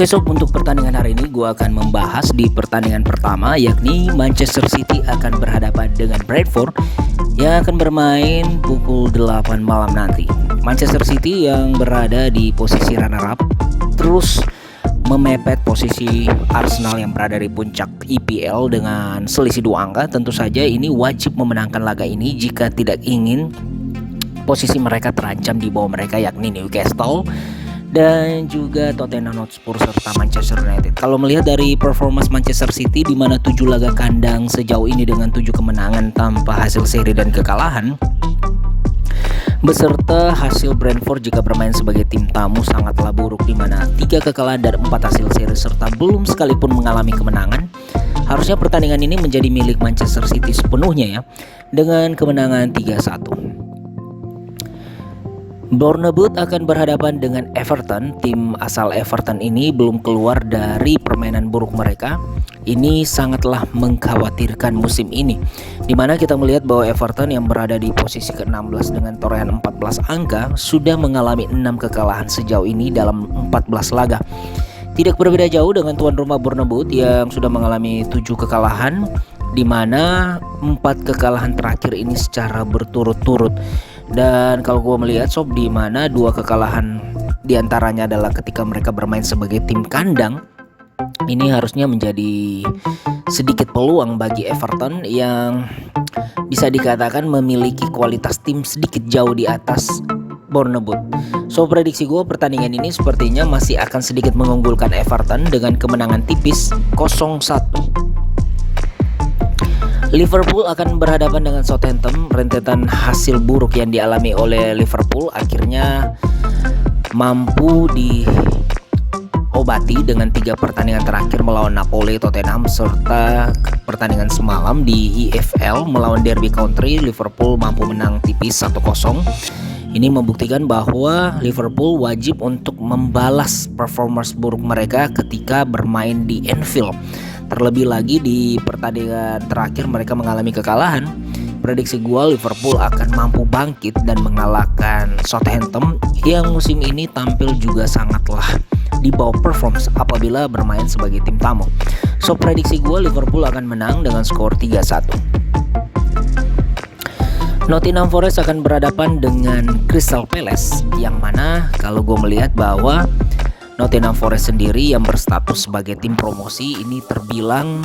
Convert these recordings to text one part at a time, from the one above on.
Oke sob, untuk pertandingan hari ini gue akan membahas di pertandingan pertama, yakni Manchester City akan berhadapan dengan Brentford yang akan bermain pukul 8 malam nanti. Manchester City yang berada di posisi runner up terus memepet posisi Arsenal yang berada di puncak EPL dengan selisih 2 angka. Tentu saja ini wajib memenangkan laga ini jika tidak ingin posisi mereka terancam di bawah mereka, yakni Newcastle dan juga Tottenham Hotspur serta Manchester United. Kalau melihat dari performance Manchester City di mana 7 laga kandang sejauh ini dengan 7 kemenangan tanpa hasil seri dan kekalahan, beserta hasil Brentford jika bermain sebagai tim tamu sangatlah buruk, di mana 3 kekalahan dan 4 hasil seri serta belum sekalipun mengalami kemenangan. Harusnya pertandingan ini menjadi milik Manchester City sepenuhnya ya, dengan kemenangan 3-1. Bournemouth akan berhadapan dengan Everton. Tim asal Everton ini belum keluar dari permainan buruk mereka. Ini sangatlah mengkhawatirkan musim ini, dimana kita melihat bahwa Everton yang berada di posisi ke-16 dengan torehan 14 angka sudah mengalami 6 kekalahan sejauh ini dalam 14 laga. Tidak berbeda jauh dengan tuan rumah Bournemouth yang sudah mengalami 7 kekalahan, di mana 4 kekalahan terakhir ini secara berturut-turut. Dan kalau gue melihat sob, di mana 2 kekalahan diantaranya adalah ketika mereka bermain sebagai tim kandang, ini harusnya menjadi sedikit peluang bagi Everton yang bisa dikatakan memiliki kualitas tim sedikit jauh di atas Bournemouth. So prediksi gue pertandingan ini sepertinya masih akan sedikit mengunggulkan Everton dengan kemenangan tipis 0-1. Liverpool akan berhadapan dengan Southampton. Rentetan hasil buruk yang dialami oleh Liverpool akhirnya mampu diobati dengan 3 pertandingan terakhir melawan Napoli, Tottenham, serta pertandingan semalam di EFL melawan Derby County. Liverpool mampu menang tipis 1-0. Ini membuktikan bahwa Liverpool wajib untuk membalas performance buruk mereka ketika bermain di Anfield. Terlebih lagi di pertandingan terakhir mereka mengalami kekalahan. Prediksi gue Liverpool akan mampu bangkit dan mengalahkan Southampton yang musim ini tampil juga sangatlah di bawah performance apabila bermain sebagai tim tamu. So prediksi gue Liverpool akan menang dengan skor 3-1. Nottingham Forest akan berhadapan dengan Crystal Palace, yang mana kalau gue melihat bahwa Nottingham Forest sendiri yang berstatus sebagai tim promosi ini terbilang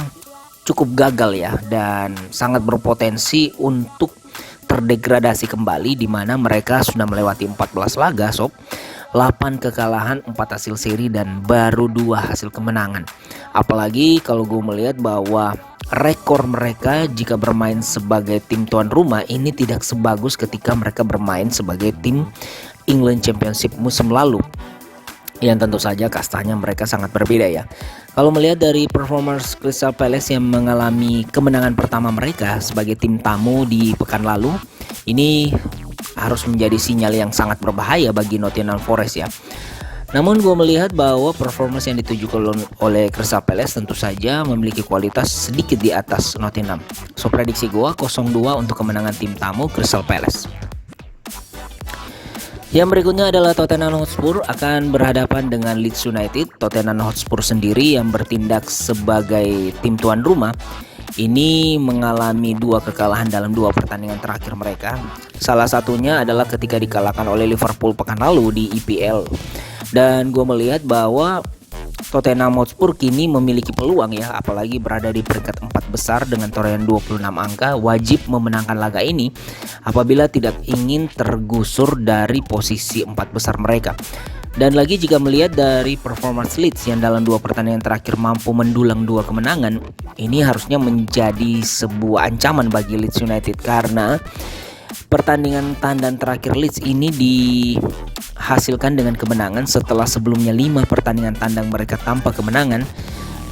cukup gagal ya, dan sangat berpotensi untuk terdegradasi kembali, di mana mereka sudah melewati 14 laga sob, 8 kekalahan, 4 hasil seri dan baru 2 hasil kemenangan. Apalagi kalau gue melihat bahwa rekor mereka jika bermain sebagai tim tuan rumah ini tidak sebagus ketika mereka bermain sebagai tim England Championship musim lalu, yang tentu saja kastanya mereka sangat berbeda ya. Kalau melihat dari performance Crystal Palace yang mengalami kemenangan pertama mereka sebagai tim tamu di pekan lalu, ini harus menjadi sinyal yang sangat berbahaya bagi Nottingham Forest ya. Namun gue melihat bahwa performance yang ditujukan oleh Crystal Palace tentu saja memiliki kualitas sedikit di atas Nottingham. So prediksi gue 0-2 untuk kemenangan tim tamu Crystal Palace. Yang berikutnya adalah Tottenham Hotspur akan berhadapan dengan Leeds United. Tottenham Hotspur sendiri yang bertindak sebagai tim tuan rumah ini mengalami 2 kekalahan dalam 2 pertandingan terakhir mereka. Salah satunya adalah ketika dikalahkan oleh Liverpool pekan lalu di EPL. Dan gue melihat bahwa Tottenham Hotspur kini memiliki peluang ya, apalagi berada di peringkat 4 besar dengan torehan 26 angka, wajib memenangkan laga ini apabila tidak ingin tergusur dari posisi 4 besar mereka. Dan lagi jika melihat dari performance Leeds yang dalam 2 pertandingan terakhir mampu mendulang 2 kemenangan, ini harusnya menjadi sebuah ancaman bagi Leeds United, karena pertandingan tandang terakhir Leeds ini dihasilkan dengan kemenangan setelah sebelumnya 5 pertandingan tandang mereka tanpa kemenangan.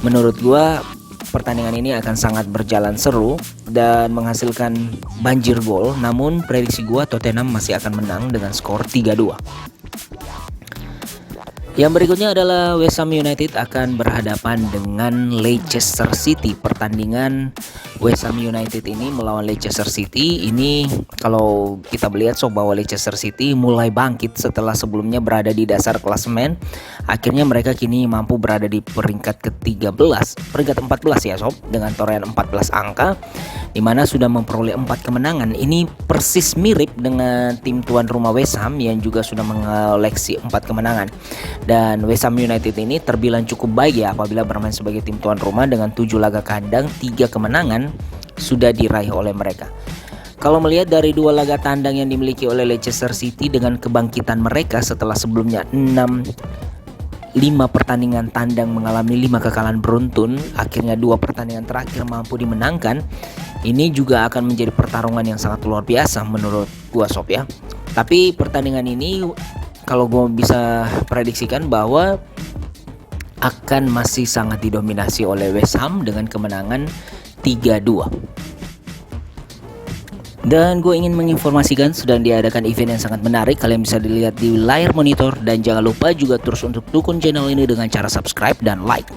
Menurut gua pertandingan ini akan sangat berjalan seru dan menghasilkan banjir gol. Namun prediksi gua Tottenham masih akan menang dengan skor 3-2. Yang berikutnya adalah West Ham United akan berhadapan dengan Leicester City. Pertandingan West Ham United ini melawan Leicester City. Ini kalau kita melihat bahwa Leicester City mulai bangkit setelah sebelumnya berada di dasar klasemen. Akhirnya mereka kini mampu berada di peringkat peringkat 14 ya sob, dengan torehan 14 angka, di mana sudah memperoleh 4 kemenangan. Ini persis mirip dengan tim tuan rumah West Ham yang juga sudah mengoleksi 4 kemenangan. Dan West Ham United ini terbilang cukup baik ya apabila bermain sebagai tim tuan rumah, dengan 7 laga kandang, 3 kemenangan sudah diraih oleh mereka. Kalau melihat dari 2 laga tandang yang dimiliki oleh Leicester City dengan kebangkitan mereka setelah sebelumnya 5 pertandingan tandang mengalami 5 kekalahan beruntun, akhirnya 2 pertandingan terakhir mampu dimenangkan. Ini juga akan menjadi pertarungan yang sangat luar biasa menurut gua sob ya. Tapi pertandingan ini kalau gua bisa prediksikan bahwa akan masih sangat didominasi oleh West Ham dengan kemenangan 3-2. Dan gue ingin menginformasikan sedang diadakan event yang sangat menarik. Kalian bisa dilihat di layar monitor. Dan jangan lupa juga terus untuk dukung channel ini dengan cara subscribe dan like.